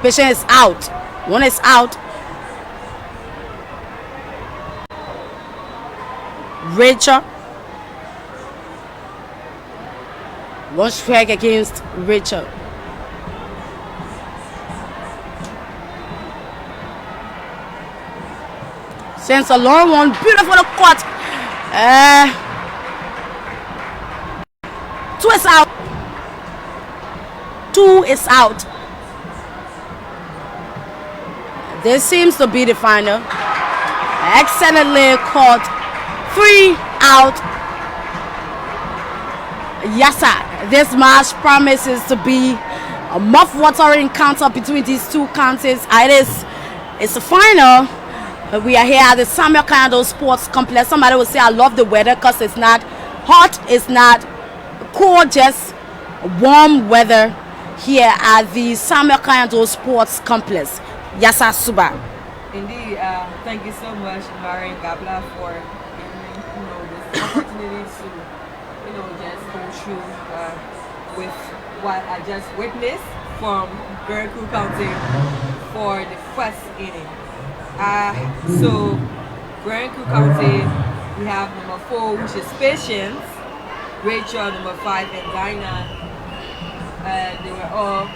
Patient is out. One is out. Rachel. One strike against Rachel. Sends a long one. Beautiful cut. 2 is out. 2 is out. This seems to be the final. Excellently caught. 3 out. Yes, sir. This match promises to be a mouth-watering encounter between these two counties. It's a final. We are here at the Samuel Kayando Sports Complex. Somebody will say, I love the weather because it's not hot, it's not cold, just warm weather here at the Samuel Kayando Sports Complex. Yes, sir, Suba. Indeed, thank you so much, Mari and Gabla, for giving this opportunity to just go through with what I just witnessed from Grand Coup County for the first inning. So Grand Coup County, we have number 4, which is Patience, Rachel, number 5, and Dinah. They were all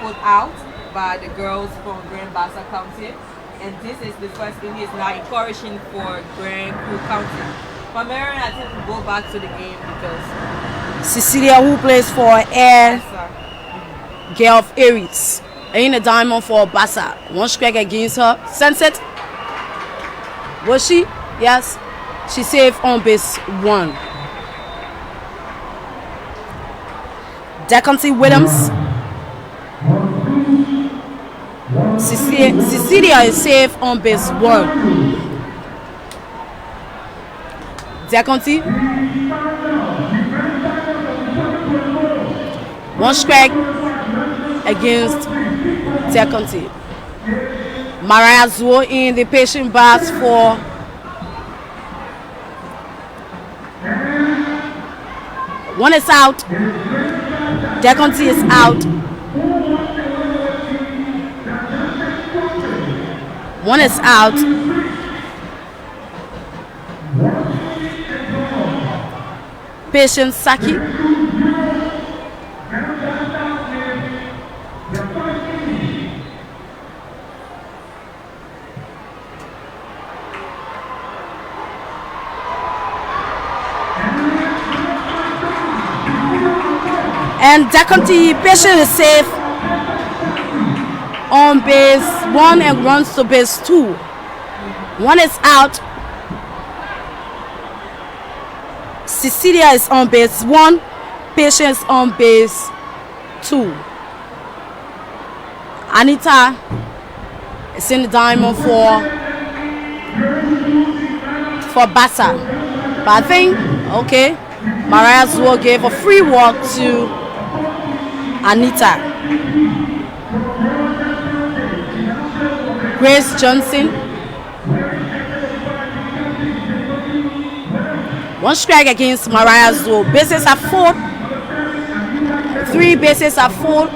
put out by the girls from Grand Bassa County, and this is the first inning. It's now encouraging for Grand Coup County. For Marion, I think we go back to the game because Cecilia, who plays for Air Girl of Aries, in a diamond for Bassa. One strike against her. Sense it. Was she? Yes. She saved on base 1. Decanty Williams. Cecilia is safe on base 1. Decanty. One strike against Decanty. Mariah Zuo in the patient box for one is out. Decanty is out. One is out. Patient Saki. And Decanty Patient is safe on base 1 and runs to base 2. One is out. Cecilia is on base 1. Patience on base 2. Anita is in the diamond for Bassa. But I think, okay, Mariah Zuo gave a free walk to Anita. Grace Johnson. One strike against Mariah Zuo. Bases are full. 3 bases are full.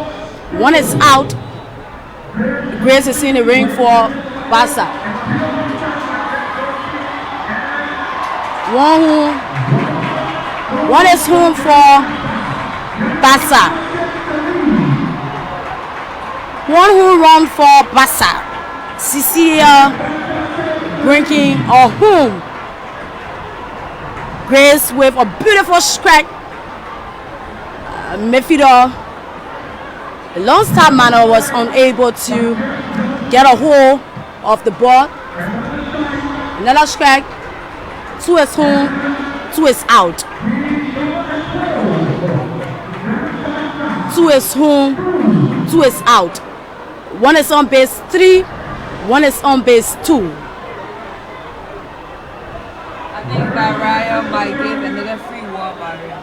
One is out. Grace is in the ring for Bassa. One is home for Bassa. One who run for Bassa. Cecilia bringing a home. Grace with a beautiful strike. Mayfield, the Lone Star Manor, was unable to get a hold of the ball. Another strike. 2 is home. 2 is out. 2 is home. 2 is out. One is on base 3. One is on base 2. I think Mariah might give another free wall, Mariah.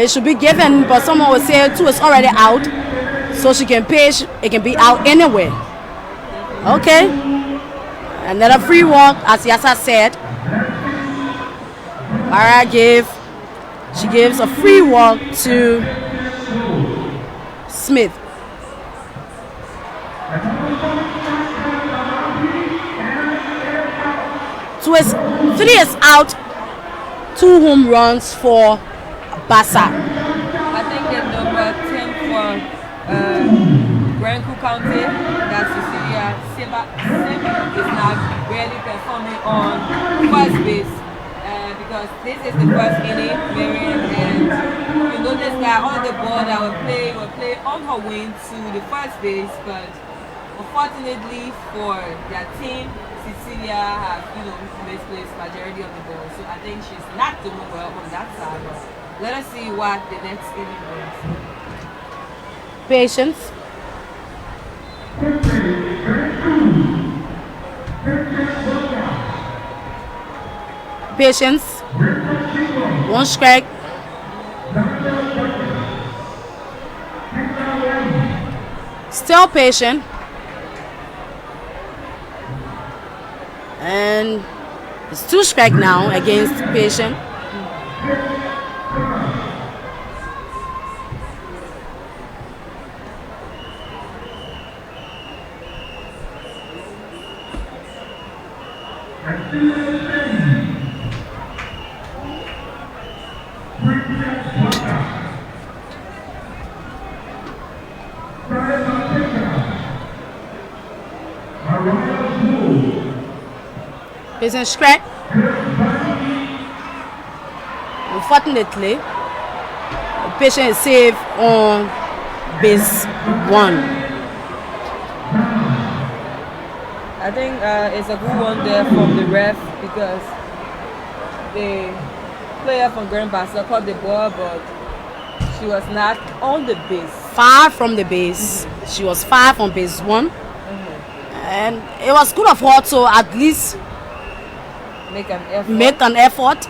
It should be given, but someone will say 2 is already out, so she can pitch. It can be out anywhere. Okay. Another free walk, as Yasa said. Mariah gives a free walk to Smith. So it's 3 is out, 2 home runs for Bassa. I think the number 10 for Grand County, that's Cecilia Seba, is not really performing on first base because this is the first inning, Marion, and you notice that on the ball that will play on her way to the first base, but unfortunately for their team, Cecilia has misplaced majority of the ball, so I think she's not doing well on that side. But let us see what the next inning brings. Patience. Patience. 1 strike. Still patient. And it's 2 strike now against patient. Patient strike. Unfortunately, the patient is safe on base 1. I think it's a good one there from the ref because the player from Grand Bassa caught the ball, but she was not on the base. Far from the base. She was far from base 1. And it was good of her to at least Make an effort. make an effort.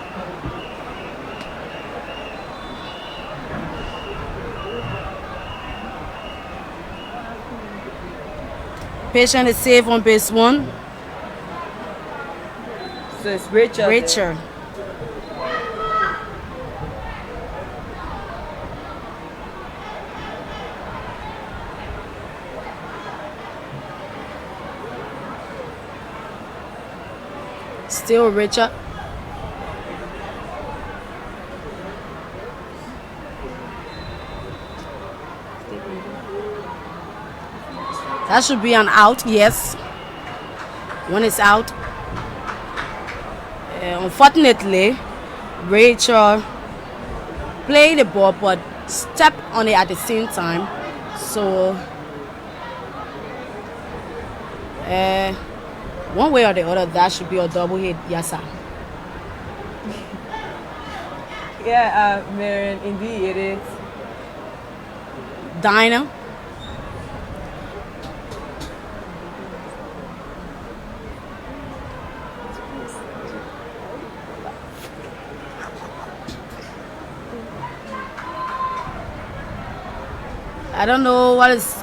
Patient is safe on base 1. So it's Rachel. Rachel. Still Richard. That should be an out, yes. 1 is out. Unfortunately, Rachel played the ball but stepped on it at the same time. So, one way or the other, that should be a double hit, yes sir. Yeah, Marion, indeed it is. Dinah. I don't know what is.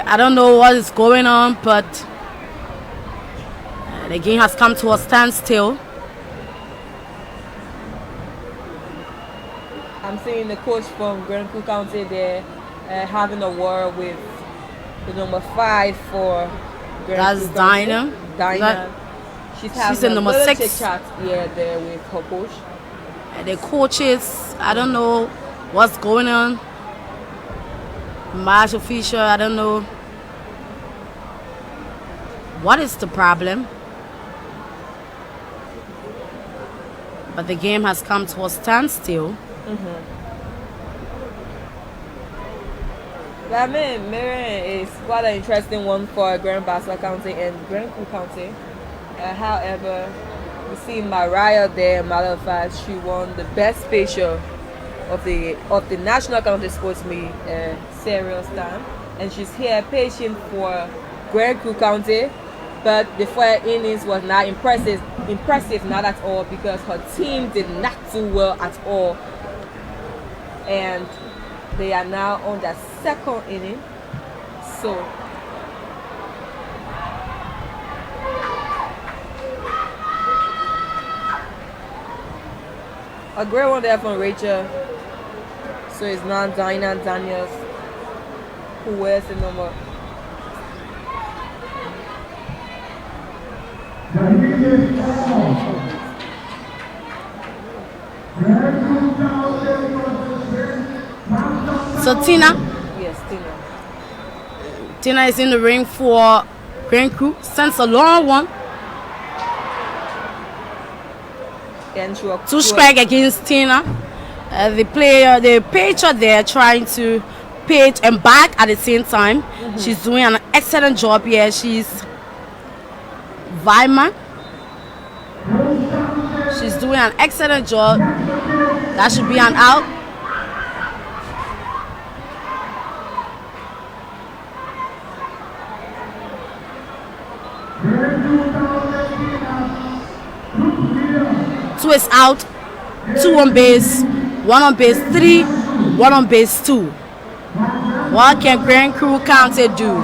I don't know what is going on, but the game has come to a standstill. I'm seeing the coach from Grand County there having a war with the number 5 for Grand That's Dinah. Dinah. She's having the a number little 6. chit-chat here there with her coach. The coaches, I don't know what's going on. Match official, I don't know. What is the problem? But the game has come to a standstill. I mean, Marion is quite an interesting one for Grand Bassa County and Grand County. However, we see Mariah there. Matter of fact, she won the best facial of the National County Sports Meet serious time, and she's here patient for Grand County. But the 4 innings was not impressive, not at all, because her team did not do well at all, and they are now on their 2nd inning. So a great one there from Rachel. So it's now Dinah Daniels. who wears the number. So Tina? Yes, Tina. Tina is in the ring for Grand Crew. Sends a long one. And she Two strike against Tina. The pitcher there trying to pitch and back at the same time. She's doing an excellent job here. She's Weimar. She's doing an excellent job. That should be an out. Two is out. Two on base. One on base 3. One on base 2. What can Grand Crew County do?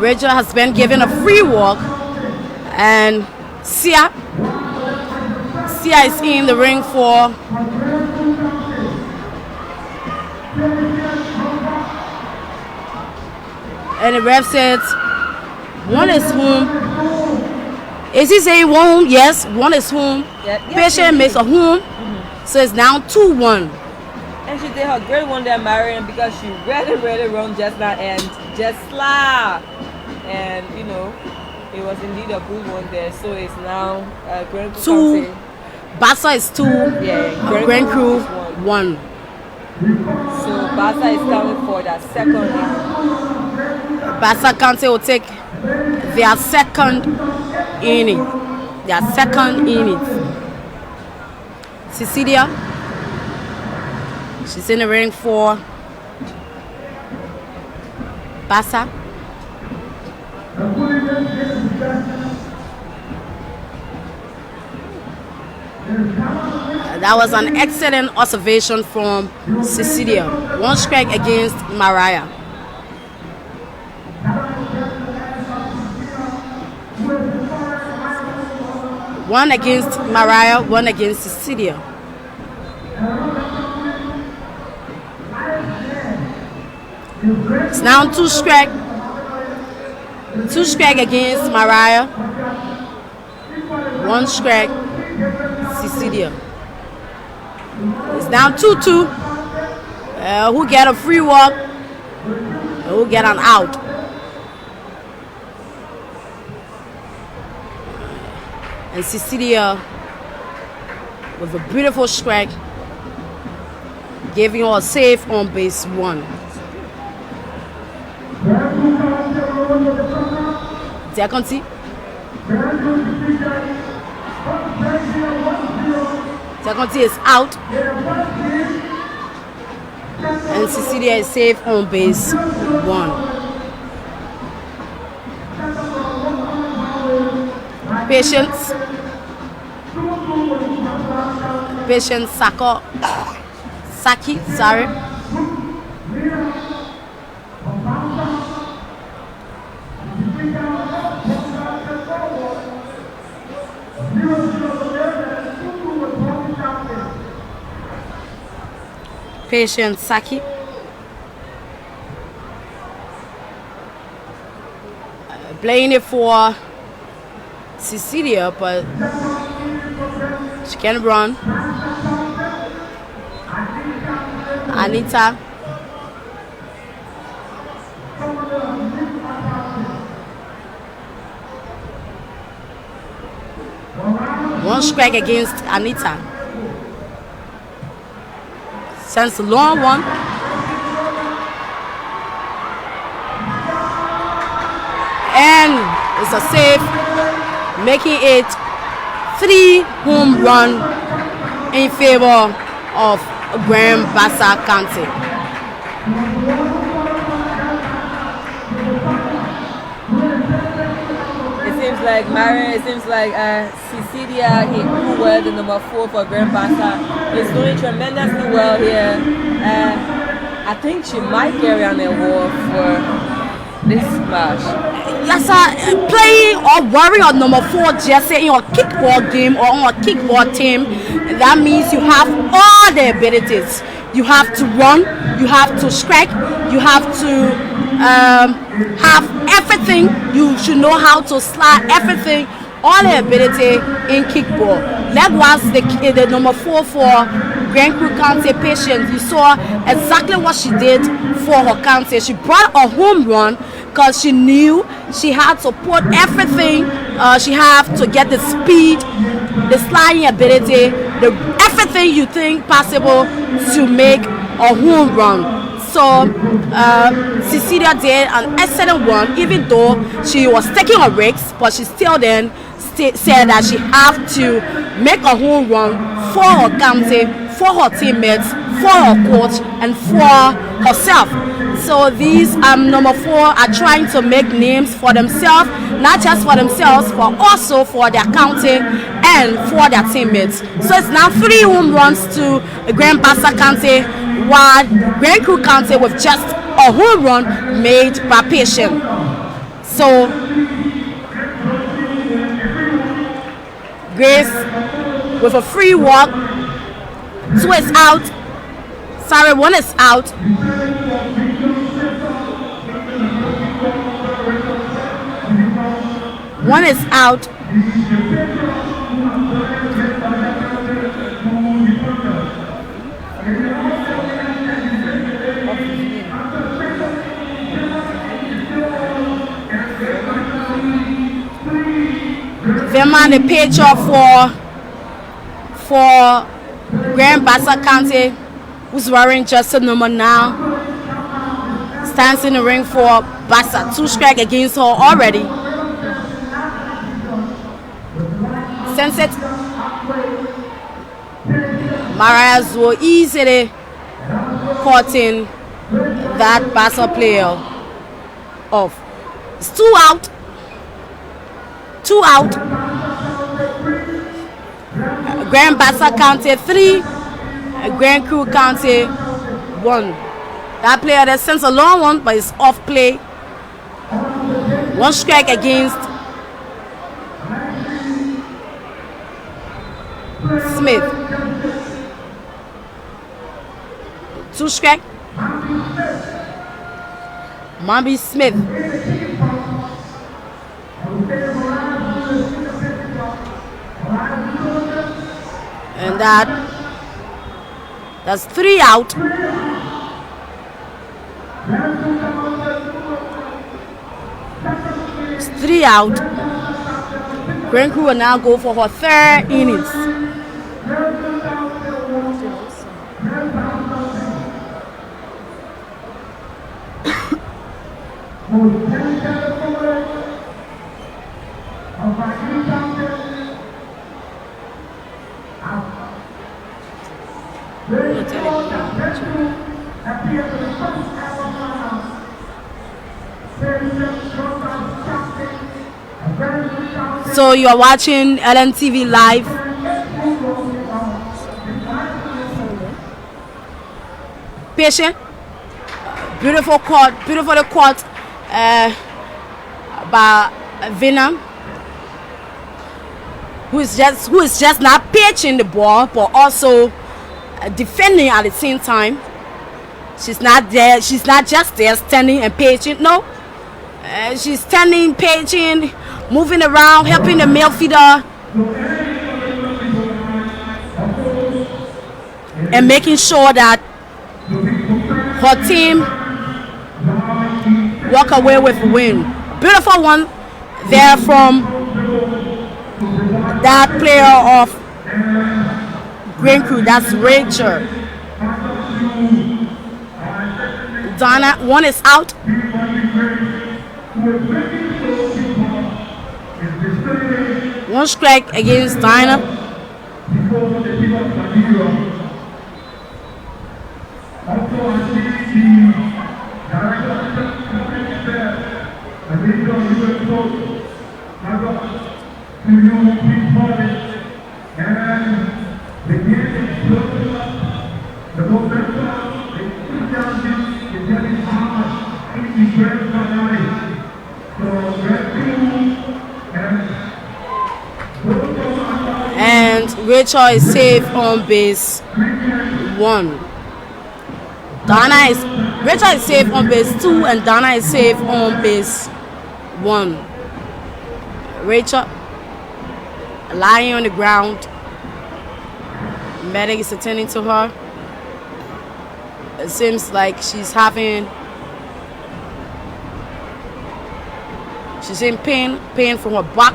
Rachel has been given a free walk, and Sia is in the ring for and the ref says one is home. Is he saying one home? Yes, one is home. Patient makes a home, so it's now 2-1. And she did her great one there, Marion, because she really run just now and just slap. And you know, it was indeed a good one there. So it's now Grand Crew 2. Bassa is 2. Yeah, Grand Crew 1. So Bassa is coming for that second. Bassa County will take their second inning. Cecilia, she's in the ring for Bassa. That was an excellent observation from Cecilia. One strike against Mariah. One against Mariah, one against Cecilia. It's now 2 strike. 2 strike against Mariah. 1 strike Cecilia. It's now 2-2. Who get a free walk? Who get an out? And Cecilia with a beautiful strike, giving her a save on base 1. Diaconti. Diaconti is out. And Cecilia is safe on base 1. Patience Saki, sorry. Patience Saki. Playing it for Cecilia, but she can run. Anita. One strike against Anita. Sends a long one. And it's a save, making it 3 home run in favor of Grand Bassa County. Like Marion, it seems like Cecilia, who wears the number 4 for Grand Bassa, is doing tremendously well here. I think she might carry an award for this match. Yes, playing or worry on number 4 just say in your kickball game or on a kickball team, that means you have all the abilities. You have to run, you have to strike, you have to have everything. You should know how to slide everything, all the ability in kickball. That was the number 4 for Grand Crew County Patience. You saw exactly what she did for her county. She brought a home run because she knew she had to put everything she had to get the speed, the sliding ability, everything you think possible to make a home run. So Cecilia did an excellent one, even though she was taking a risk, but she still then said that she have to make a home run for her county, for her teammates, for her coach, and for herself. So these number 4 are trying to make names for themselves, not just for themselves, but also for their county and for their teammates. So it's now 3 home runs to Grand Bassa County, while Grand Crew County with just a home run made by Patient. So Grace with a free walk, 2 is out. Sorry, 1 is out. One is out. Vermont the pitcher for Grand Bassa County, who's wearing jersey number 9, stands in the ring for Bassa. 2 strike against her already. Sense it. Marias will easily cutting that Bassa player off. It's 2 out. 2 out. Grand Bassa County 3, Grand Crew County 1. That player that sends a long one, but it's off play. 1 strike against Smith. 2 strike. Mommy Smith. And that's 3 out. It's 3 out. Grand Crew will now go for her 3rd innings. So you are watching LNTV live. Patient, beautiful caught, beautifully caught by Venom, who is just not pitching the ball, but also defending at the same time. She's not there. She's not just there standing and pitching. No, she's standing, pitching, moving around, helping the male feeder, and making sure that her team walk away with a win. Beautiful one there from that player of Grand Crew. That's Rachel. Donna, 1 is out. One strike against Dinah. So Rachel is safe on base 1. Rachel is safe on base 2 and Donna is safe on base 1. Rachel lying on the ground. Medic is attending to her. It seems like she's in pain from her back.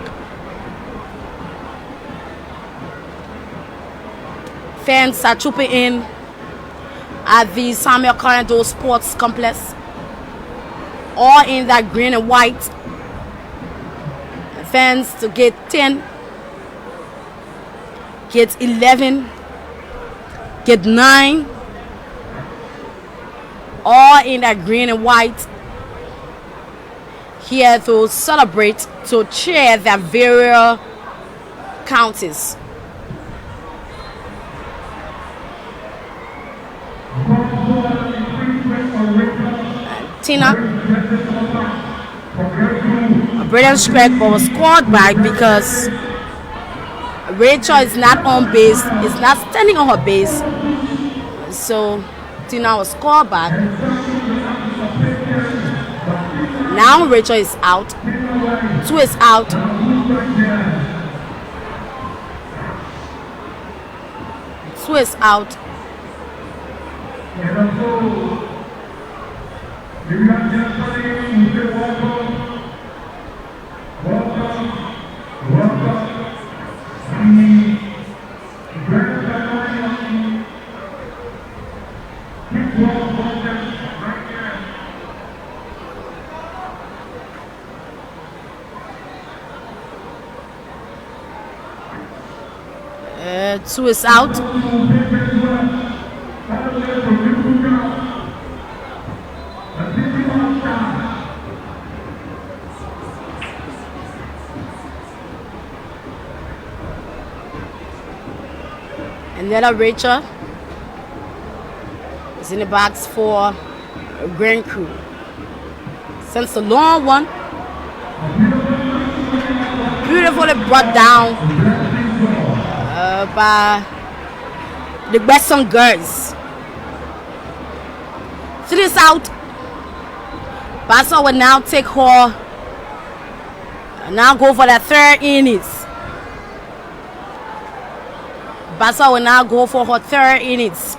Fans are trooping in at the Samuel Corridor Sports Complex, all in that green and white. Fans to gate 10, gate 11, gate 9, all in that green and white, here to celebrate, to cheer their various counties. Tina, a brilliant strike, but was called back because Rachel is not on base, is not standing on her base. So Tina was called back. Now Rachel is out. 2 is out. 2 is out. Two is out. Another Rachel is in the box for Grand Crew. Sends a long one. Beautifully brought down by the Western girls. 3 is out. Bassa will now take her. Now go for that 3rd innings. Bassa will now go for her 3rd innings.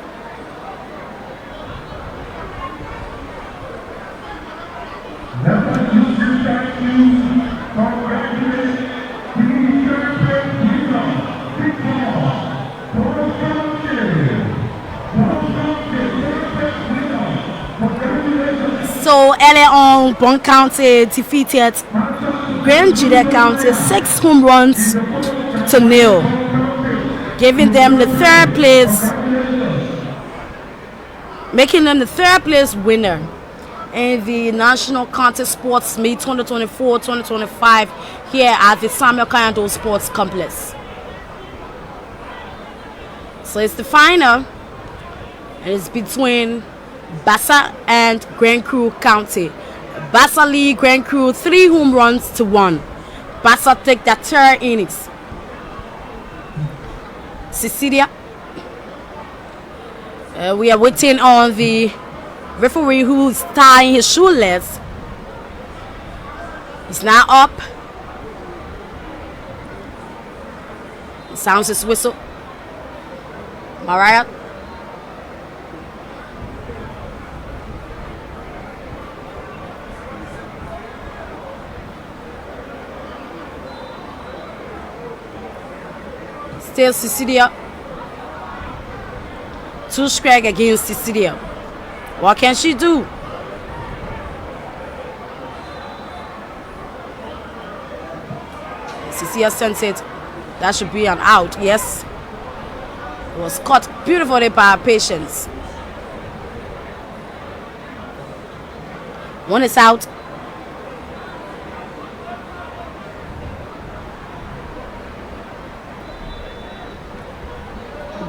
So early on, Bon County defeated Grand Juliet County 6 home runs to 0, giving them the 3rd place, making them the 3rd place winner in the National County Sports Meet 2024-2025 here at the Samuel Corridor Sports Complex. So it's the final, and it's between Bassa and Grand Crew County. Bassa lead Grand Crew 3 home runs to 1. Bassa take that 3rd innings. Cecilia, we are waiting on the referee who's tying his shoelace. He's now up. He sounds his whistle. Mariah. Still Cecilia. 2 strike against Cecilia. What can she do? Cecilia sends it. That should be an out. Yes. It was caught beautifully by her patience. 1 is out.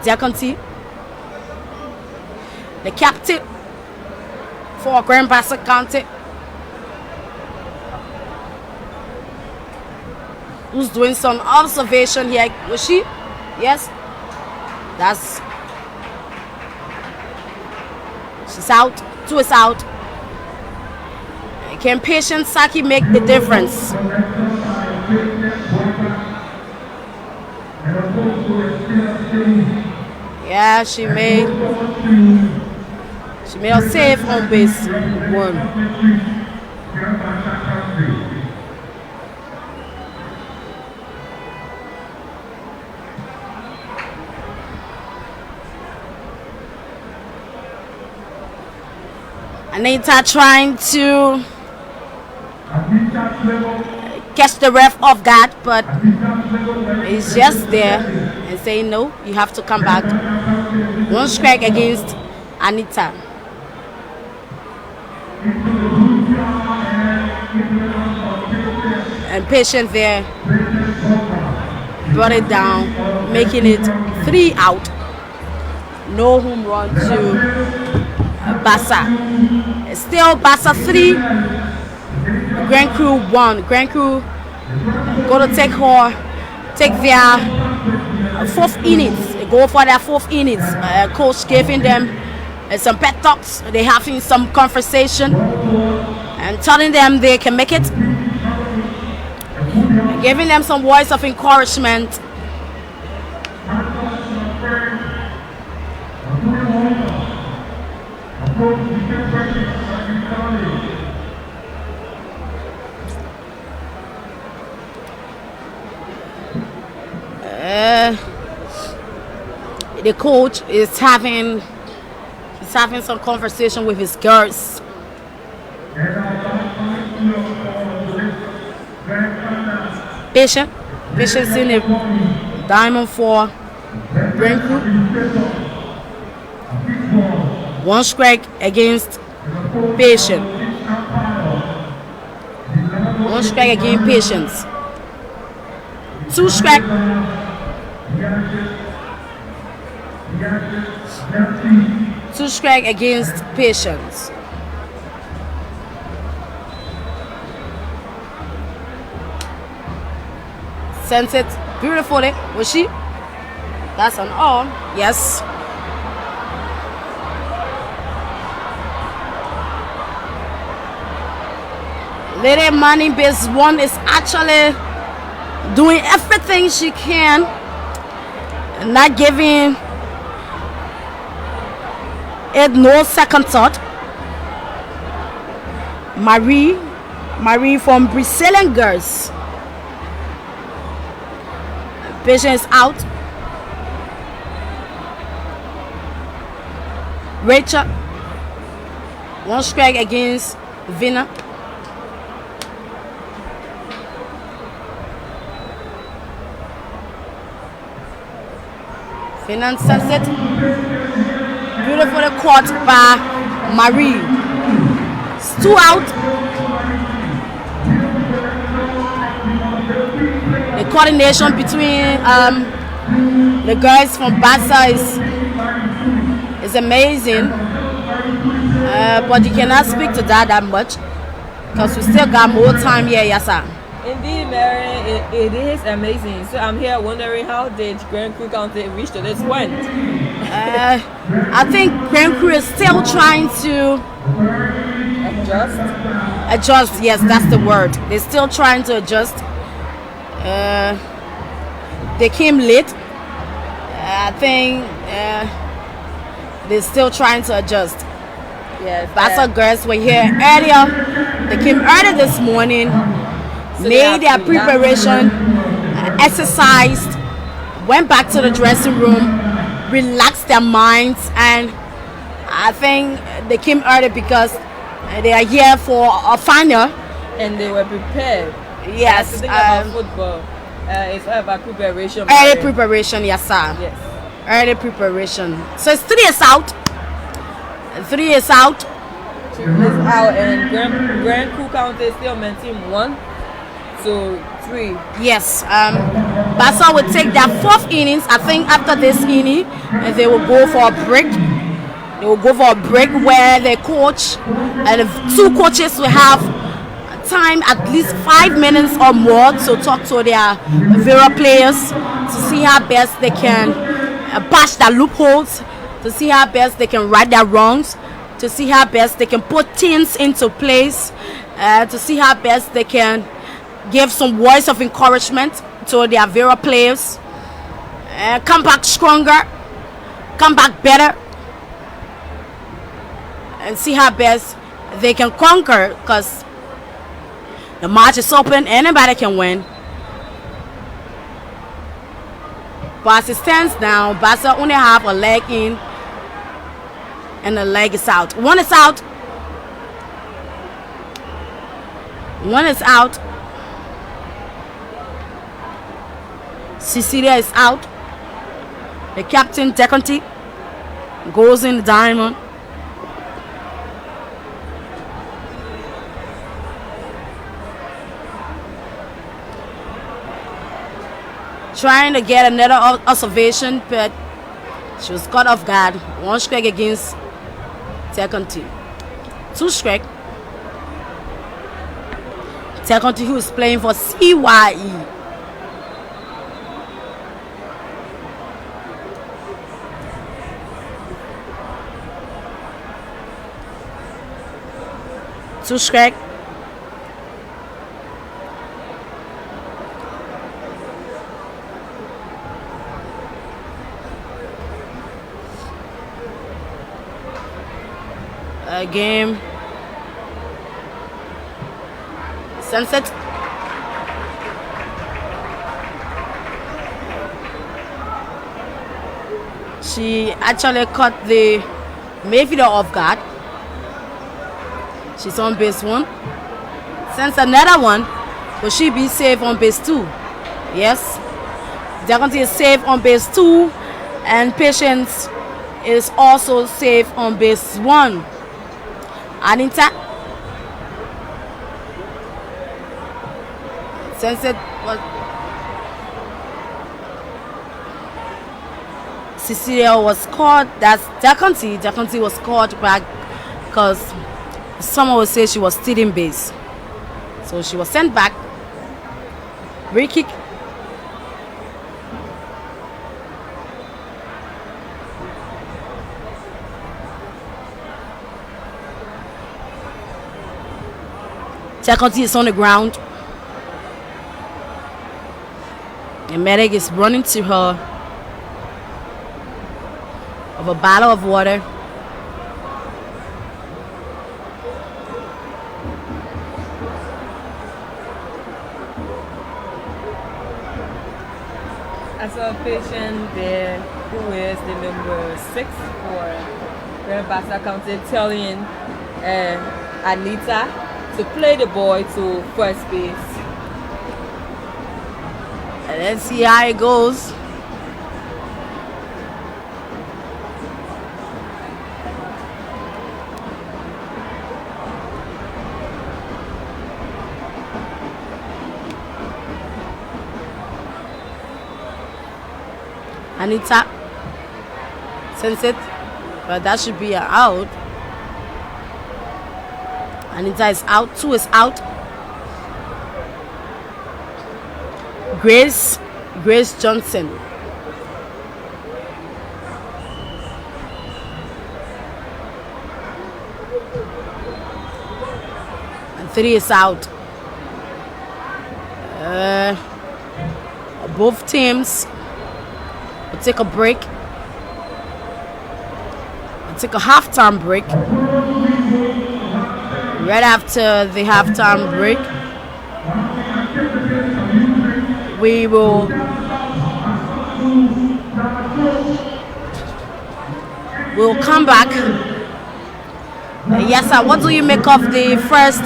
Deconti, the captain for Grand Bassa County, who's doing some observation here. Was she? Yes, that's she's out. 2 is out. Can patient Saki make the difference? Yeah, she made a save on base 1. Anita trying to catch the ref off guard, but he's just there and saying no, you have to come back. 1 strike against Anita. And patient there brought it down, making it 3 out. No home run to Bassa. Still Bassa 3, Grand Crew 1. Grand Crew going to take their 4th innings. They go for their 4th innings. Coach giving them some pet talks. They having some conversation and telling them they can make it. Giving them some words of encouragement. The coach is having some conversation with his girls. Patience in a diamond for Grand Crew. 1 strike against Patient. 1 strike against Patience. 2 strike. 2 strike against Patience. Sent it beautifully. Was she? That's an all. Yes. Lady Money Base 1 is actually doing everything she can, not giving it no second thought. Marie from Brazilian Girls. Patient is out. Rachel. 1 strike against Vina. Finance Sunset. Beautifully caught by Marie. It's 2 out. The coordination between the girls from Bassa is amazing. But you cannot speak to that much because we still got more time here, yes sir. Indeed, Mary, it is amazing. So I'm here wondering, how did Grand Crew County reach to this point? I think Grand Crew is still trying to adjust. Yes, that's the word. They're still trying to adjust. They came late. I think they're still trying to adjust. Yes, Bassa girls were here earlier. They came early this morning. So made their preparation, exercised, went back to the dressing room, relaxed their minds, and I think they came early because they are here for a final. And they were prepared. Yes. The thing about football, it's all about preparation. Early preparation, yes sir. Yes. Early preparation. So it's 3 is out. 3 is out. 2 is out, and Grand Crew County still maintain 1. So 3. Yes. Bassa will take their 4th innings. I think after this inning, they will go for a break. They will go for a break where the coach and the 2 coaches will have time at least 5 minutes or more to talk to their Vera players to see how best they can patch their loopholes, to see how best they can right their wrongs, to see how best they can put things into place, to see how best they can give some words of encouragement to their Vera players, come back stronger, come back better, and see how best they can conquer, because the match is open, anybody can win. But as it stands now, Bassa only have a leg in and a leg is out. One is out. One is out. Cecilia is out. The captain, Deconti, goes in the diamond. Trying to get another observation, but she was caught off guard. One strike against Deconti. Two strike. Deconti, who is playing for CYE. Two strike. Game. Sunset. She actually caught the Mayfielder off guard. She's on base 1. Sends another one. Will she be safe on base 2? Yes. Deconti is safe on base 2. And Patience is also safe on base 1. Anita since it was Cecilia was caught. That's Deconti. Deconti was caught back because someone would say she was stealing base, so she was sent back. Free kick. Deconti is on the ground. The medic is running to her of a bottle of water. I saw a patient there who is the number 6 for Bassa County telling Anita to play the boy to first base. And let's see how it goes. Anita sends it, but that should be an out. Anita is out. 2 is out. Grace Johnson. And 3 is out. Both teams will take a break. We'll take a halftime break. Right after the halftime break, we'll come back. Yes, sir. What do you make of the first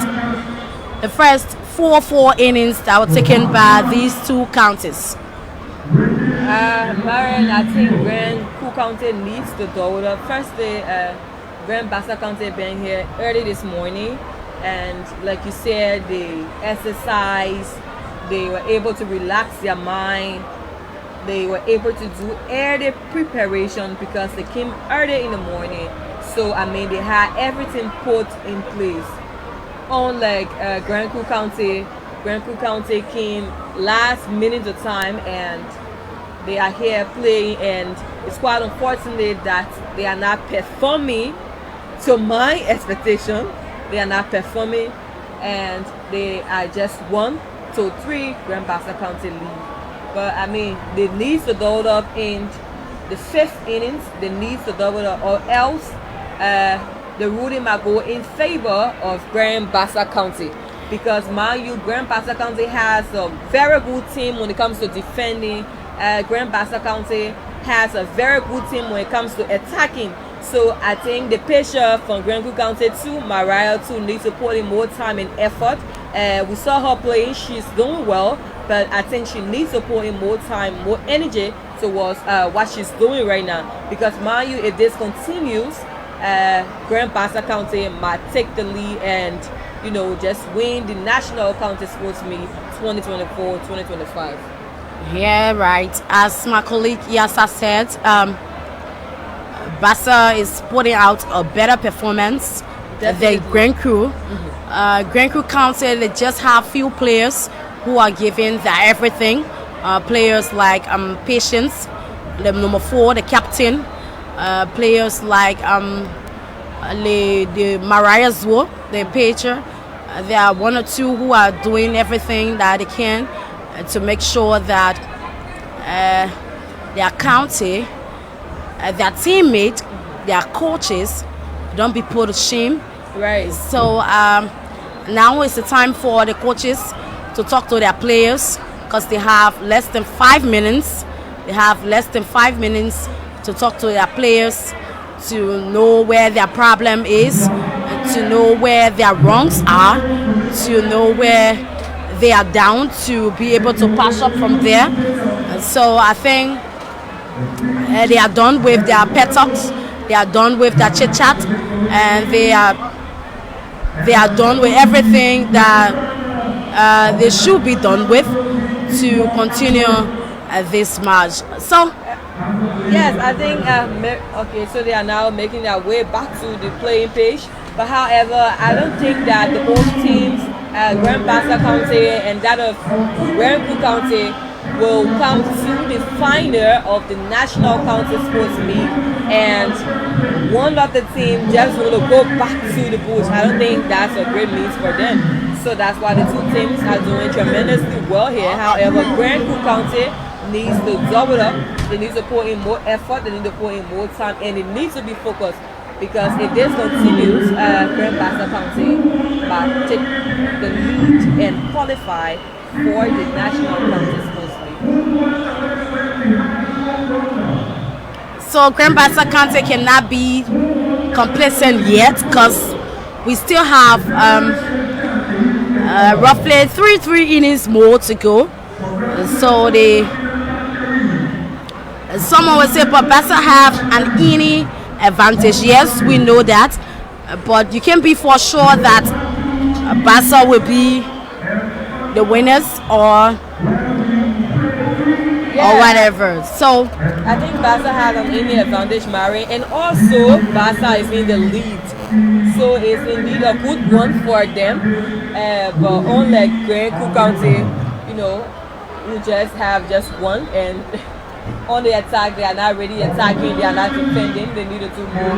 4-4 innings that were taken by these two counties? Marion, I think Grand Cook County leads the door. The first day, Grand Bassa County been here early this morning, and like you said, they exercise, they were able to relax their mind, they were able to do early preparation because they came early in the morning. So I mean, they had everything put in place. unlike Grand Coup County came last minute of time and they are here playing, and it's quite unfortunate that they are not performing to my expectation. They are not performing, and they are just 1-3 Grand Bassa County lead. But I mean, they need to double up in the 5th innings. They need to double up, or else the ruling might go in favor of Grand Bassa County. Because mind you, Grand Bassa County has a very good team when it comes to defending. Grand Bassa County has a very good team when it comes to attacking. So I think the pitcher from Grand Coup County too, Mariah too, needs to put in more time and effort. We saw her playing; she's doing well, but I think she needs to put in more time, more energy towards what she's doing right now. Because mind you, if this continues, Grand Bassa County might take the lead and just win the National County Sports Meet 2024-2025. Yeah, right. As my colleague Yasa said, Bassa is putting out a better performance than Grand Coup. Grand Coup County, they just have few players who are giving their everything. Players like Patience, the number 4, the captain. Players like the Mariah Zwo, the pitcher. There are 1 or 2 who are doing everything that they can to make sure that their county, their teammates, their coaches don't be put to shame. Right. So now is the time for the coaches to talk to their players, because they have less than 5 minutes. They have less than 5 minutes to talk to their players, to know where their problem is, to know where their wrongs are, to know where they are down, to be able to pass up from there. And so I think they are done with their pet talks, they are done with their chit chat, and they are done with everything that they should be done with to continue this match. So yes, I think okay, so they are now making their way back to the playing pitch. But however, I don't think that the both teams, Grand Bassa County and that of Grand Coup County, will come to the final of the National County Sports Meet, and one of the team just will go back to the bush. I don't think that's a great means for them. So that's why the 2 teams are doing tremendously well here. However, Grand Coup County needs to double up. They need to put in more effort. They need to put in more time, and it needs to be focused. Because if this continues, Grand Bassa County might take the lead and qualify for the National County Sports League. So Grand Bassa County cannot be complacent yet, because we still have roughly 3 innings more to go. So someone will say, but Bassa have an inning advantage. Yes, we know that, but you can be for sure that Bassa will be the winners or whatever. So I think Bassa has an inning advantage, Mary, and also Bassa is in the lead, so it's indeed a good one for them. But unlike Grand Coup County, who just have just 1, and on the attack, they are not really attacking, they are not defending, they need to do more.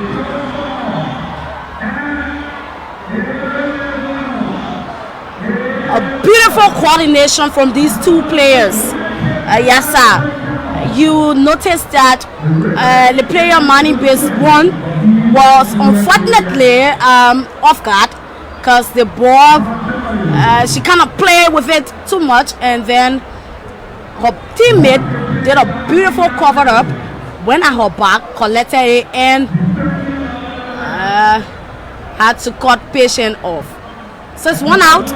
A beautiful coordination from these 2 players. Yes, sir. You notice that the player manning base 1 was unfortunately off guard, because the ball, she kind of played with it too much, and then her teammate did a beautiful cover up, went at her back, collected it, and had to cut patient off. So it's 1 out.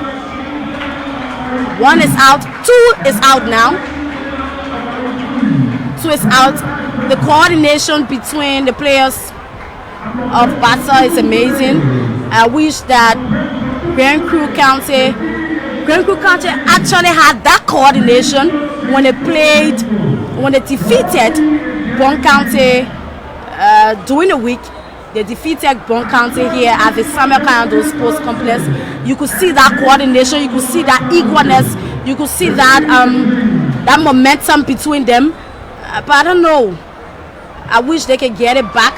1 is out. 2 is out now. 2 is out. The coordination between the players of Bassa is amazing. I wish that Grand Coup County actually had that coordination when they defeated Bon County during the week They defeated Bon County here at the Samuel Kayando Sports Complex. You could see that coordination, you could see that equalness, you could see that that momentum between them. But I don't know. I wish they could get it back.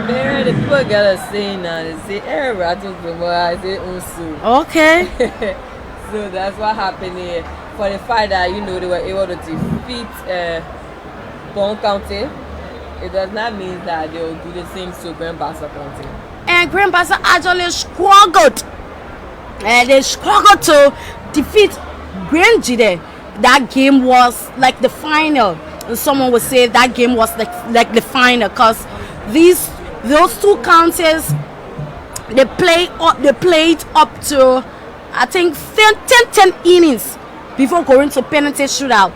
There, the people got a saying now. They say, "Every rattle the boy, I say, unsu." Okay. So that's what happened here. For the fact that they were able to defeat Bon County, it does not mean that they will do the same to Grand Bassa County. And Grand Bassa actually struggled. They struggled to defeat Grand Jide. That game was like the final. And someone would say that game was like the final, because those two counties, they played up to, I think, 10 innings before going to penalty shootout.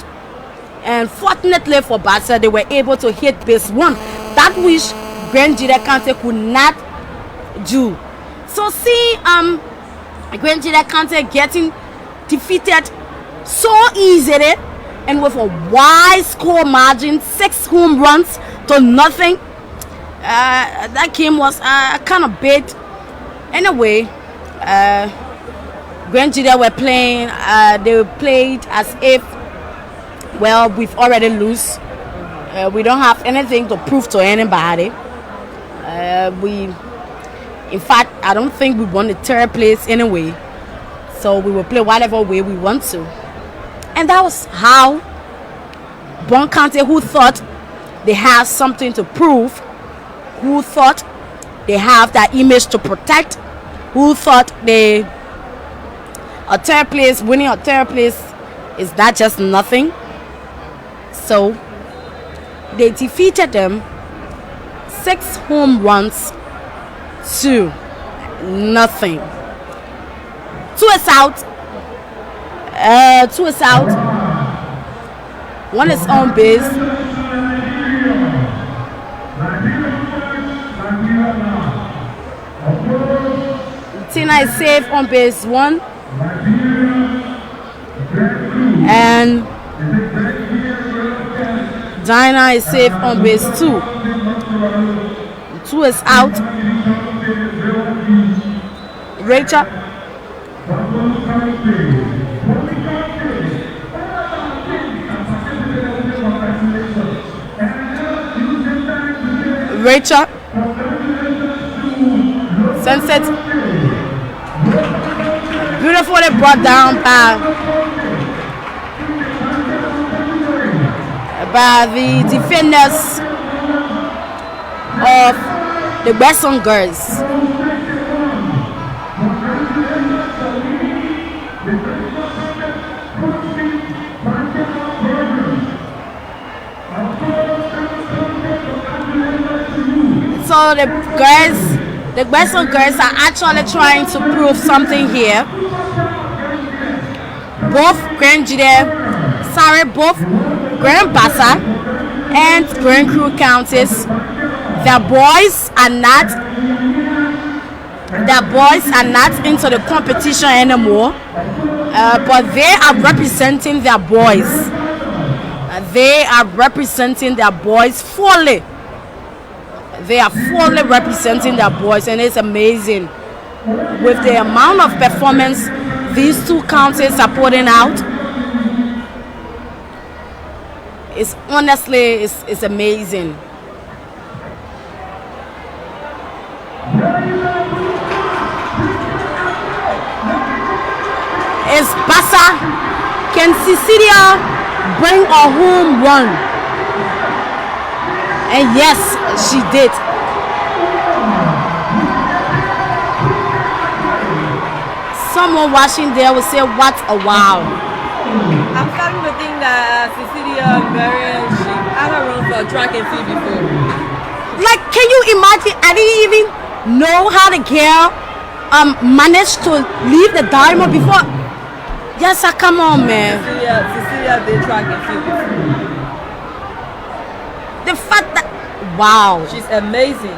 And fortunately for Bassa, they were able to hit base one, that which Grand Jide County could not do. So see Grand Jide County getting defeated so easily and with a wide score margin, 6 home runs to nothing. That game was kind of big. Anyway, Grand Jide were playing. They played as if, well, we've already lost. We don't have anything to prove to anybody. In fact, I don't think we won the third place anyway. So we will play whatever way we want to. And that was how Bon County, who thought they had something to prove, who thought they have that image to protect, who thought winning a third place is not just nothing. So they defeated them 6 home runs to nothing. 2 is out. 2 is out. 1 is on base. Tina is safe on base 1. And Dinah is safe on base 2. 2 is out. Rachel. Sunset. Beautifully brought down by the defenders of the Western girls. So the Western girls are actually trying to prove something here. Both Grand Bassa and Grand Crew counties, their boys are not into the competition anymore, but they are representing their boys. They are representing their boys fully. They are fully representing their boys, and it's amazing with the amount of performance these two counties are putting out. It's honestly amazing. It's Bassa. Can Cecilia bring a home run? And yes, she did. Someone watching there will say, "What a wow!" I'm starting to think that Cecilia Marion, she had a run for track and field before. Like, can you imagine? I didn't even know how the girl managed to leave the diamond before. Yes, come on, man. Cecilia did track and field before. The fact that, wow, she's amazing.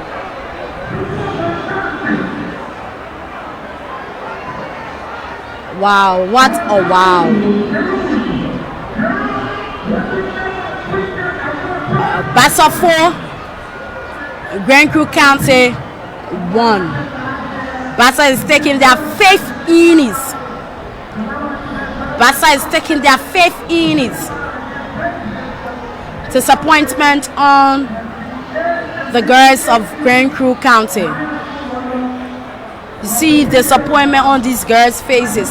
Wow, what a wow. Bassa 4, Grand Crew County 1. Bassa is taking their 5th innings. Bassa is taking their 5th innings. Disappointment on the girls of Grand Crew County. You see disappointment on these girls' faces.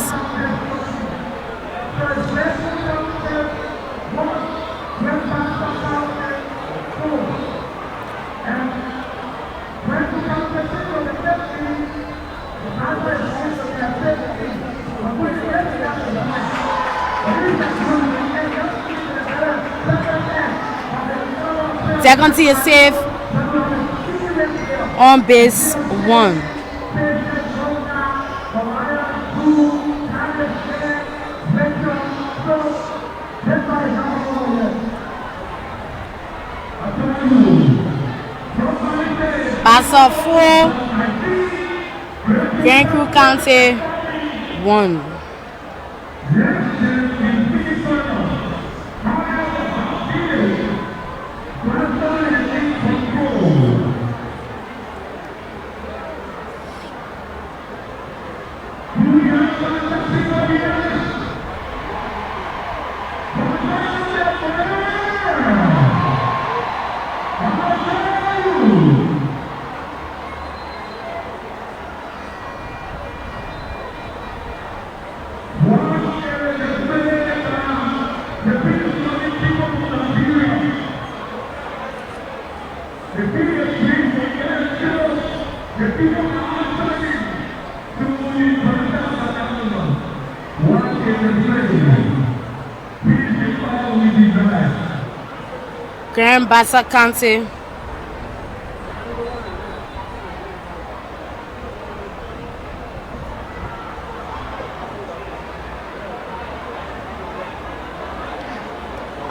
Second is safe on base 1. Bassa 4, Grand Crew County 1. Grand Bassa County.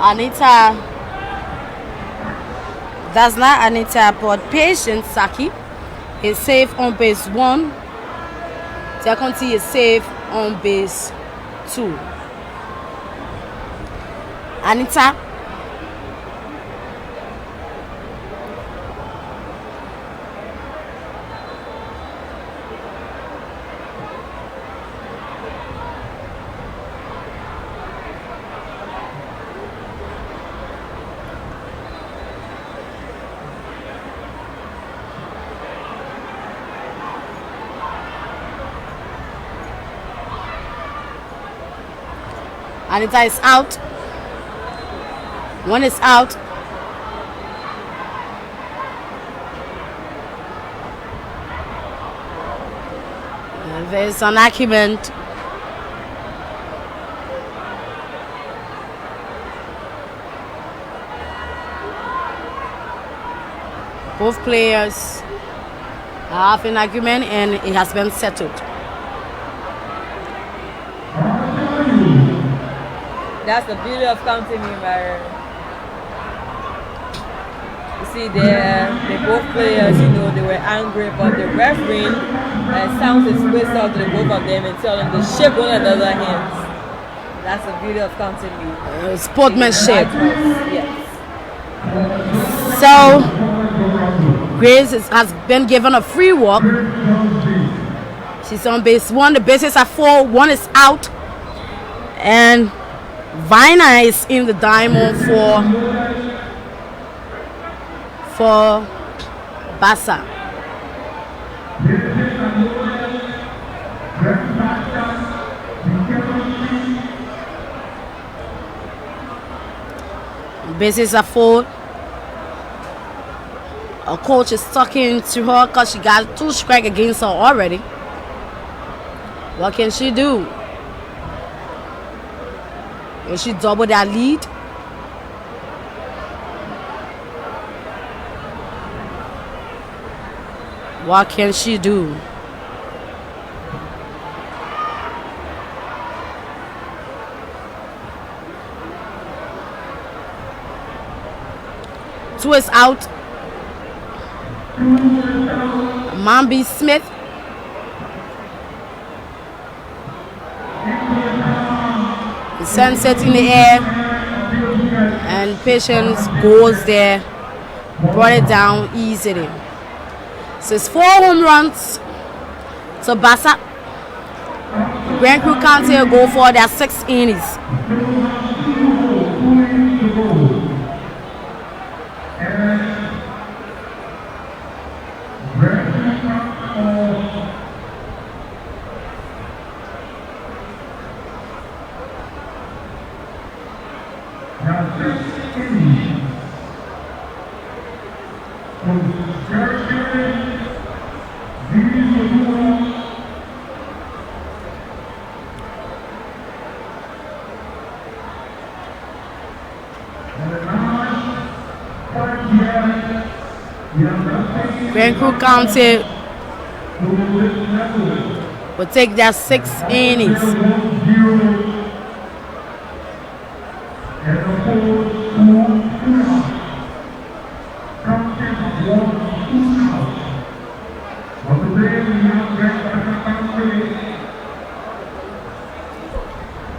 Anita, that's not Anita, but Patience Saki is safe on base 1. Secondy is safe on base 2. Anita, Anita is out. 1 is out. There's an argument. Both players have an argument and it has been settled. That's the beauty of counting Myron. You see there, the both players, they were angry, but the referee sounds his whistle to the both of them and tell them to shake one another's hands. That's the beauty of counting me. Sportsmanship. Yes. So, Grace has been given a free walk. She's on base 1. The bases are 4. 1 is out. And Vina is in the diamond for Bassa. Bases are 4. Her coach is talking to her because she got 2 strikes against her already. What can she do? Will she double that lead? What can she do? Two is out. Mambi Smith. The sunset in the air. And Patience goes there brought it down easily. So it's 4 home runs to Bassa. Grand Crew County will go for their 6 innings. Grand Crew County will take their 6 innings.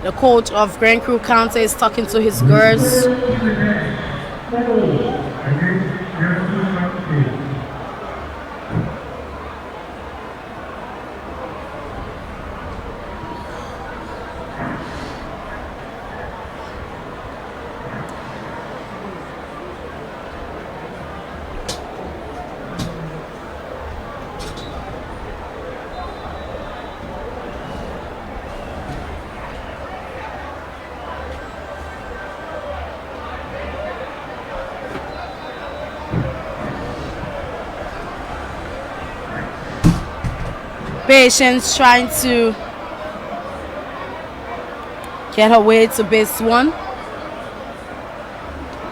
The coach of Grand Crew County is talking to his girls. Patience trying to get her way to base 1.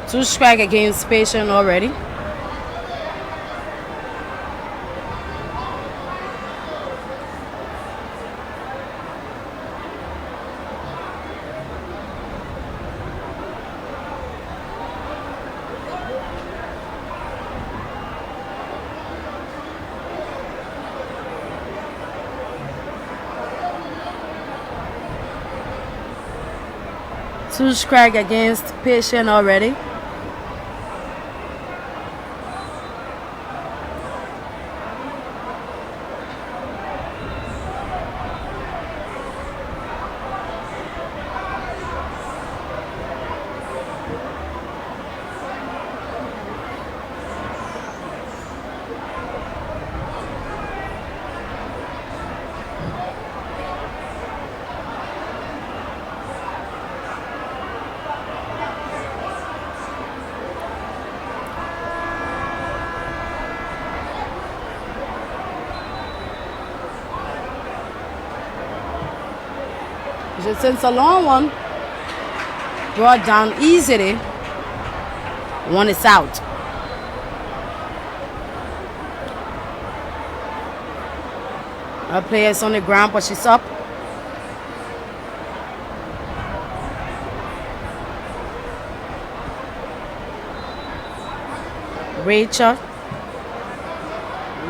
2 strike against Patience already. Two strike against Patient already. Since a long one, brought down easily. 1 is out. Our player is on the ground, but she's up. Rachel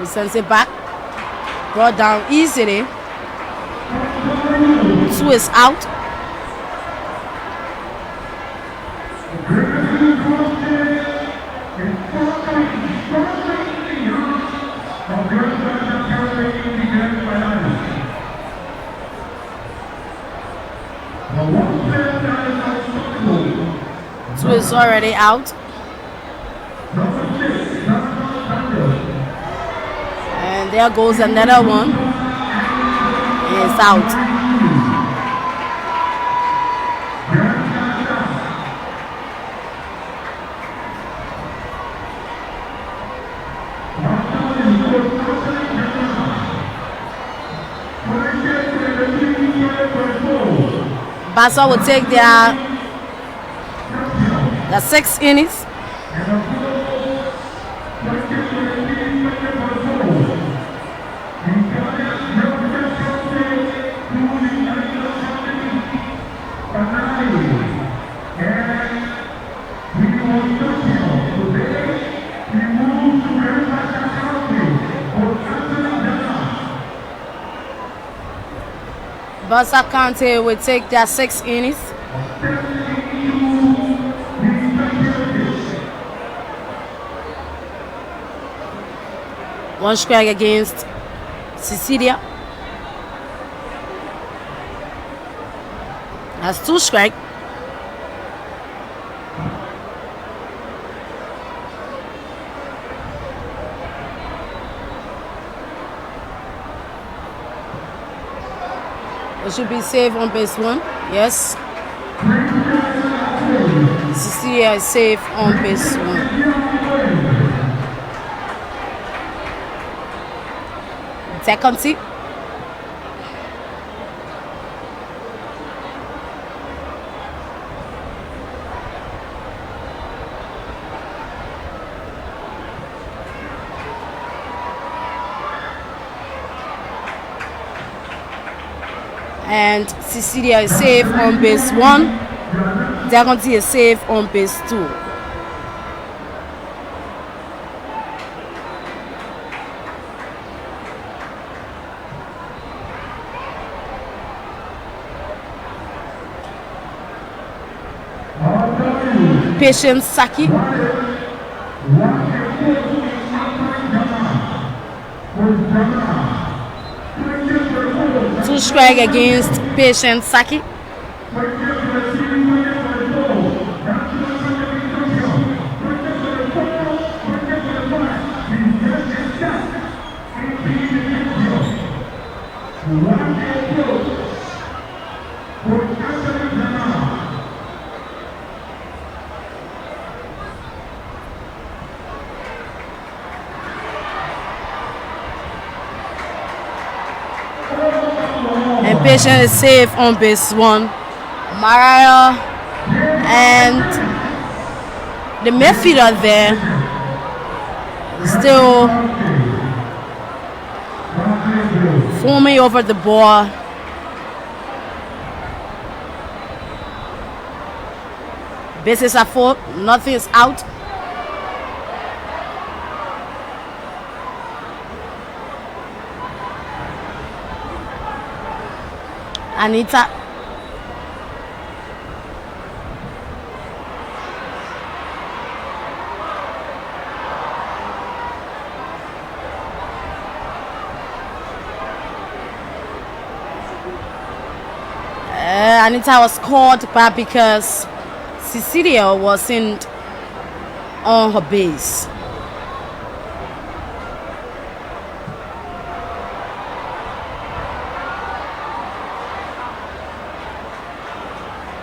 sends it back. Brought down easily. 2 is out. Two is already out. And there goes another one. It's out. Bassa will take their 6 innings. Bassa County will take their 6 innings. One strike against Cecilia. That's 2 strike. It should be safe on base 1. Yes. Cecilia is safe on base 1. Second tee. And Cecilia is safe on base 1. Dagonti is safe on base 2. Patience Saki. 2 strike against Patience Saki. And Patience is safe on base 1. Mariah and the midfielder there still foaming over the ball. Bases are full, nothing is out. Anita. Anita was called back because Cecilia wasn't on her base.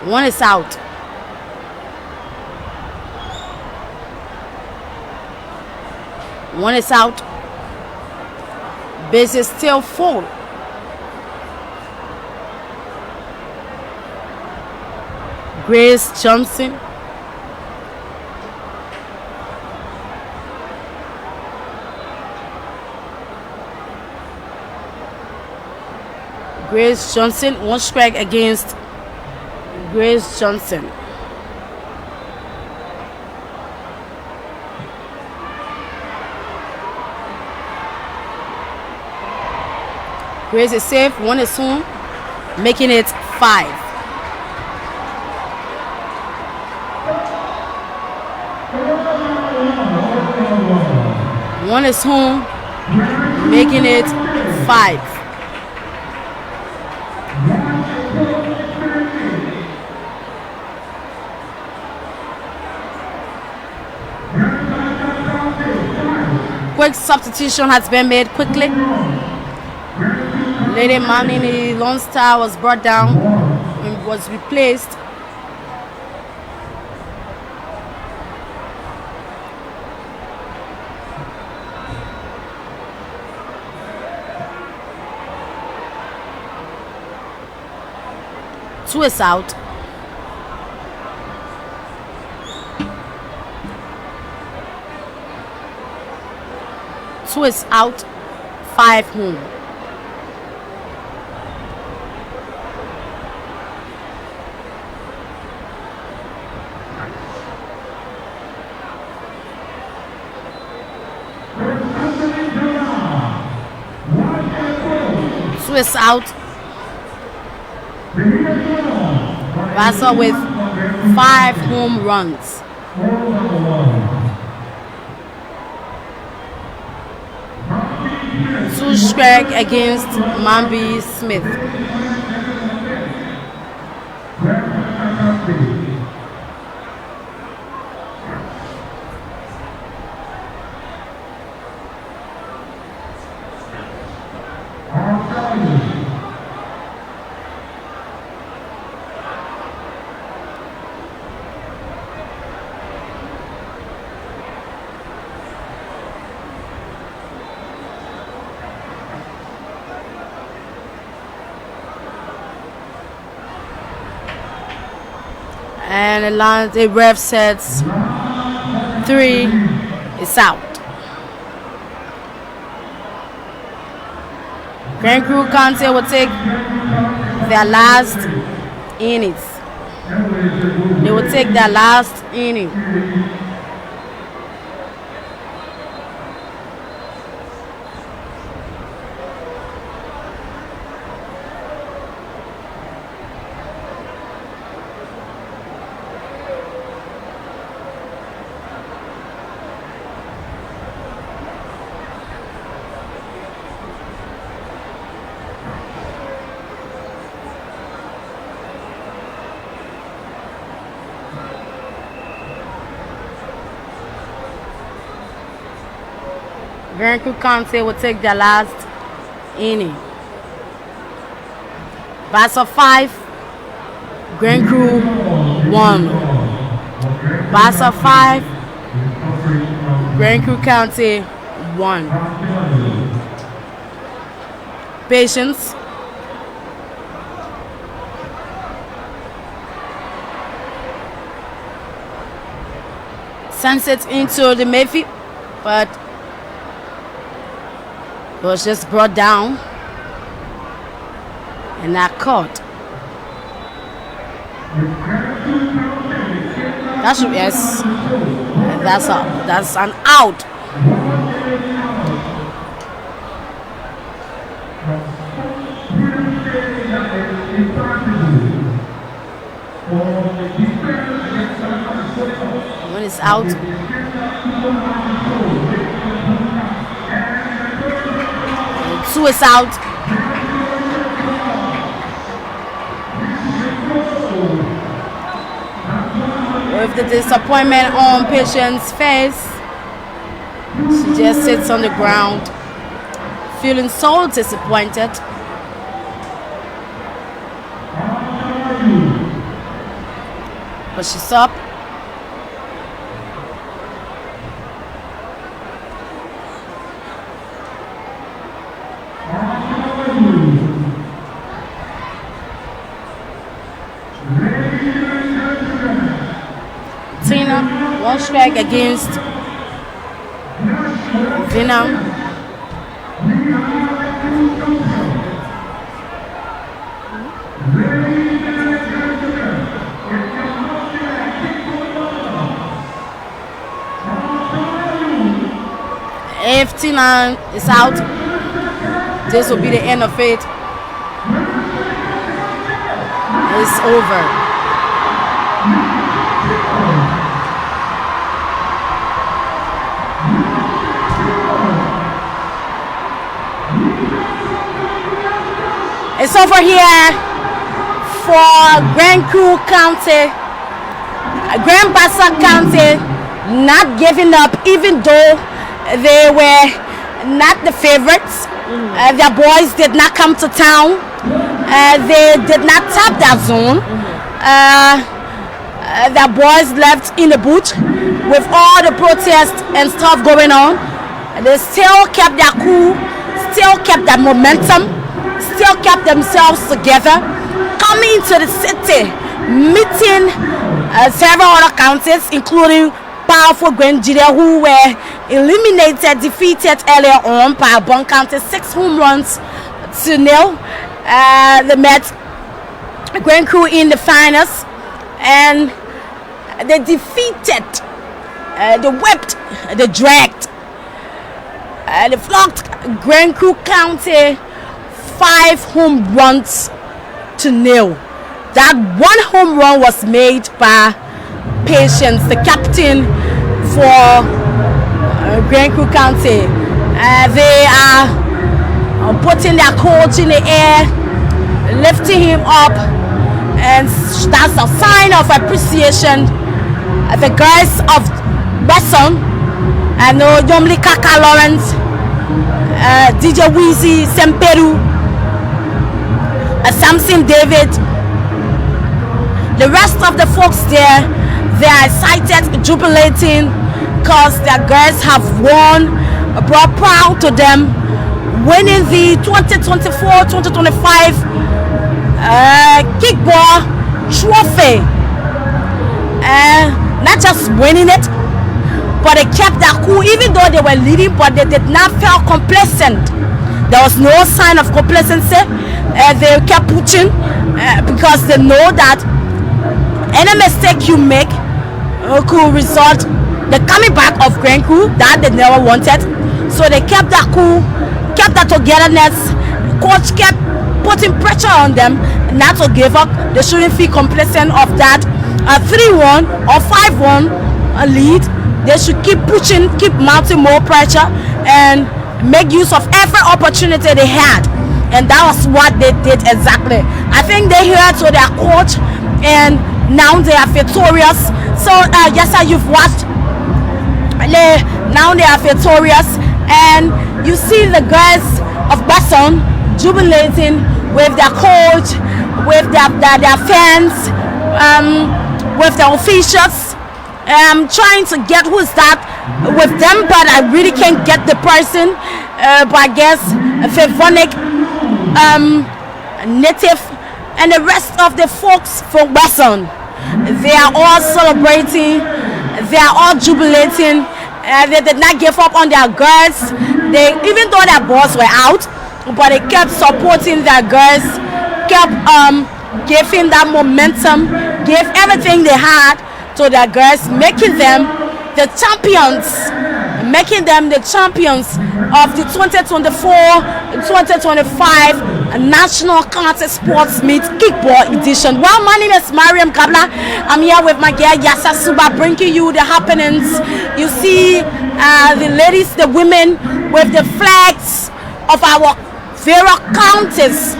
One is out. One is out. Base is still full. Grace Johnson. Grace Johnson, 1 strike against Grace Johnson. Grace is safe, 1 is home, making it 5. One is home, making it 5. Quick substitution has been made quickly. Lady Manini Lone Star was brought down and was replaced. Two is out. Two is out. 5 home. Two is out. Bassa with 5 home runs. One strike against Mambi Smith. And the ref sets 3 is out. Grand Crew County will take their last innings. They will take their last inning. Grand Crew County will take their last inning. Bassa 5, Grand Crew 1. Bassa 5, Grand Crew County 1. Patience. Sends it into the Mayfield, but it was just brought down and not caught. That's yes. That's an out. When it's out. Two is out. With the disappointment on Patience's face, she just sits on the ground, feeling so disappointed. But she's up. One strike against Venom. If Tina is out, this will be the end of it. It's over. It's over here for Grand Crew County, Grand Bassa County, not giving up, even though they were not the favorites. Their boys did not come to town. They did not tap that zone. Their boys left in the booth with all the protests and stuff going on. They still kept their cool, still kept that momentum, still kept themselves together, coming to the city, meeting several other counties, including powerful Grenadier, who were defeated earlier on by Bon County 6 home runs to 0. They met Grand Crew in the finals, and they defeated, they whipped, they dragged, they flogged Grand Crew County 5 home runs to 0. That one home run was made by Patience, the captain for Grand Crew County. They are putting their coach in the air, lifting him up, and that's a sign of appreciation. The girls of Bassa, I know Yomli Kaka Lawrence, DJ Weezy, Semperu, Samson David, the rest of the folks there, they are excited, jubilating, because their girls have won, brought proud to them, winning the 2024-2025 Kickball trophy. Not just winning it, but they kept their cool, even though they were leading, but they did not feel complacent. There was no sign of complacency. They kept pushing because they know that any mistake you make could result the coming back of Grand Crew that they never wanted. So they kept that cool, kept that togetherness. Coach kept putting pressure on them not to give up. They shouldn't feel complacent of that 3-1 or 5-1 lead. They should keep pushing, keep mounting more pressure, and make use of every opportunity they had. And that was what they did exactly. I think they heard to their coach, and now they are victorious. So yes, sir, you've watched. Now they are victorious, and you see the girls of Bassa jubilating with their coach, with their fans, with the officials. I'm trying to get who's that with them, but I really can't get the person. But I guess Favonic, Native, and the rest of the folks from Bassa, they are all celebrating. They are all jubilating. They did not give up on their girls. They, even though their boys were out, but they kept supporting their girls, kept giving that momentum, gave everything they had to their girls, making them the champions of the 2024-2025 National County Sports Meet Kickball Edition. Well, my name is Mariam Kabla. I'm here with my girl Yasa Suba, bringing you the happenings. You see the ladies, the women with the flags of our various counties,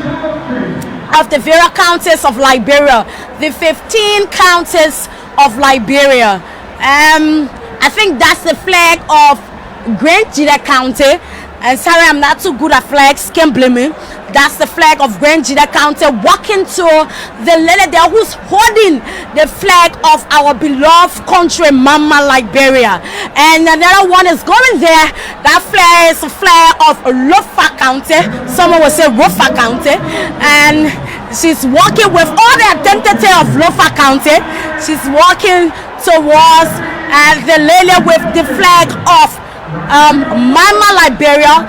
of Liberia, the 15 counties of Liberia. I think that's the flag of Grand Jida County. And sorry, I'm not too good at flags, can't blame me. That's the flag of Grand Jida County, walking to the lady there who's holding the flag of our beloved country, Mama Liberia. And another one is going there. That flag is a flag of Lofa County. Someone will say Rofa County. And she's walking with all the identity of Lofa County. She's walking towards the lady with the flag of Mama Liberia.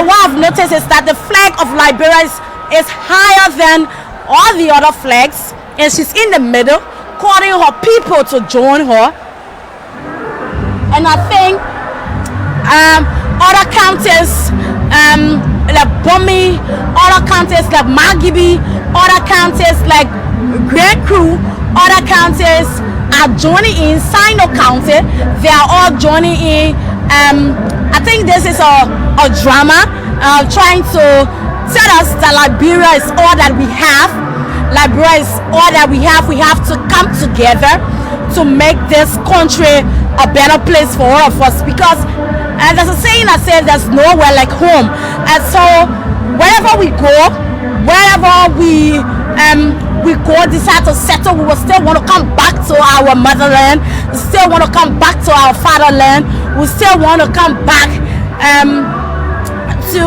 What I've noticed is that the flag of Liberia is higher than all the other flags, and she's in the middle, calling her people to join her. And I think other counties like Bumi, other counties like Magibi, other counties like Grand Crew, other counties are joining in. Sino County, they are all joining in. I think this is a drama trying to tell us that Liberia is all that we have. Liberia is all that we have. We have to come together to make this country a better place for all of us, because there's a saying that says there's nowhere like home. And so wherever we go, wherever we decide to settle, we will still want to come back to our motherland. We still want to come back to our fatherland. We still want to come back to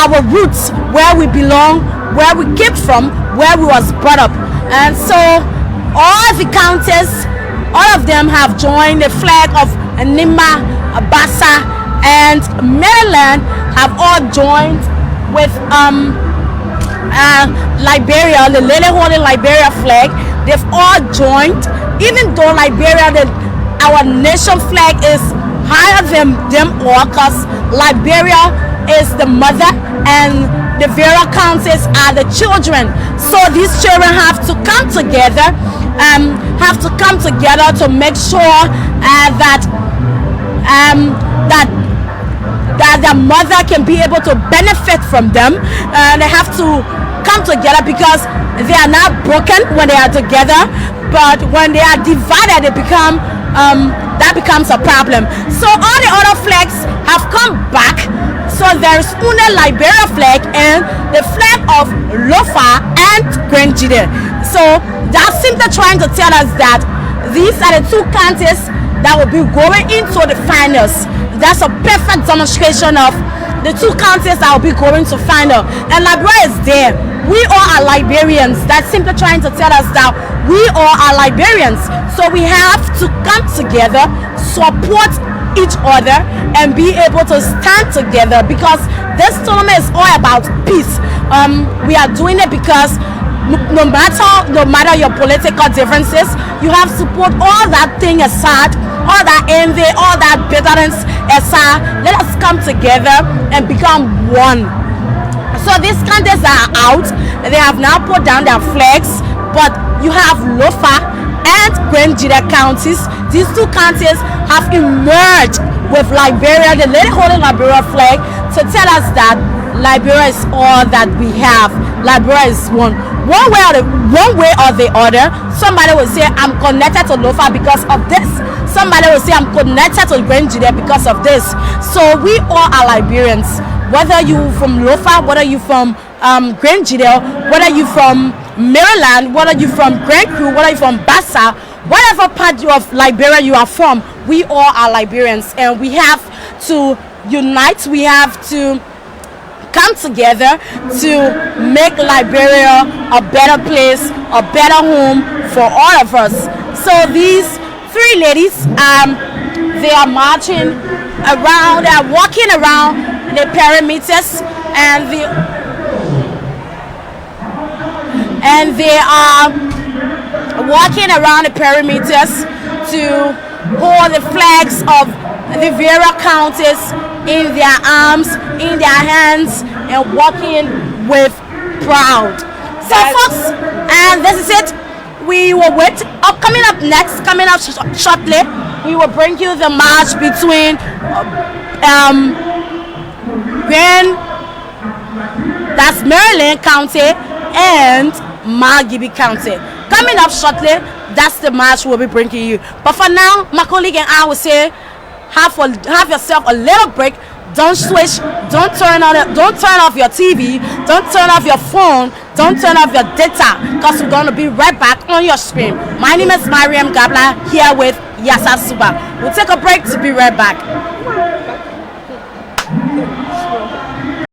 our roots, where we belong, where we came from, where we was brought up. And so all the counties, all of them have joined the flag of Nima, Bassa, and Maryland have all joined with Liberia, the lady holding Liberia flag. They've all joined, even though Liberia, our nation flag is higher than them all, because Liberia is the mother and the various counties are the children. So these children have to come together, to make sure that that their mother can be able to benefit from them. And they have to come together because they are not broken when they are together, but when they are divided, they become that becomes a problem. So all the other flags have come back. So there's Une Liberia flag and the flag of Lofa and Grenjide. So that's simply trying to tell us that these are the two counties that will be going into the finals. That's a perfect demonstration of the two counties that will be going to final. And Liberia is there. We all are Liberians. That's simply trying to tell us that we all are Liberians. So we have to come together, support each other, and be able to stand together, because this tournament is all about peace. We are doing it because no matter your political differences, you have to put all that thing aside, all that envy, all that bitterness aside. Let us come together and become one. So these candidates are out. They have now put down their flags, but you have Lofa and Grenjide counties. These two counties have emerged with Liberia, the lady holding Liberia flag, to tell us that Liberia is all that we have. Liberia is one. One way or the other, somebody will say, I'm connected to Lofa because of this. Somebody will say, I'm connected to Grenjide because of this. So we all are Liberians. Whether you from Lofa, whether you from Grenjide, whether you from Maryland, whether you from Grand Crew, whether you from Bassa, whatever part of Liberia you are from, we all are Liberians, and we have to unite. We have to come together to make Liberia a better place, a better home for all of us. So these three ladies, they are marching around, they are walking around the perimeters, and they are walking around the perimeters to hold the flags of the various counties in their arms, in their hands, and walking with pride. So folks, and this is it. We will wait. Coming up next, coming up shortly, we will bring you the march between that's Maryland County and Margibi County. Coming up shortly, that's the match we'll be bringing you. But for now, my colleague and I will say, have yourself a little break. Don't switch. Don't turn off your TV. Don't turn off your phone. Don't turn off your data, because we're going to be right back on your screen. My name is Mariam Gabla, here with Yasa Suba. We'll take a break to be right back.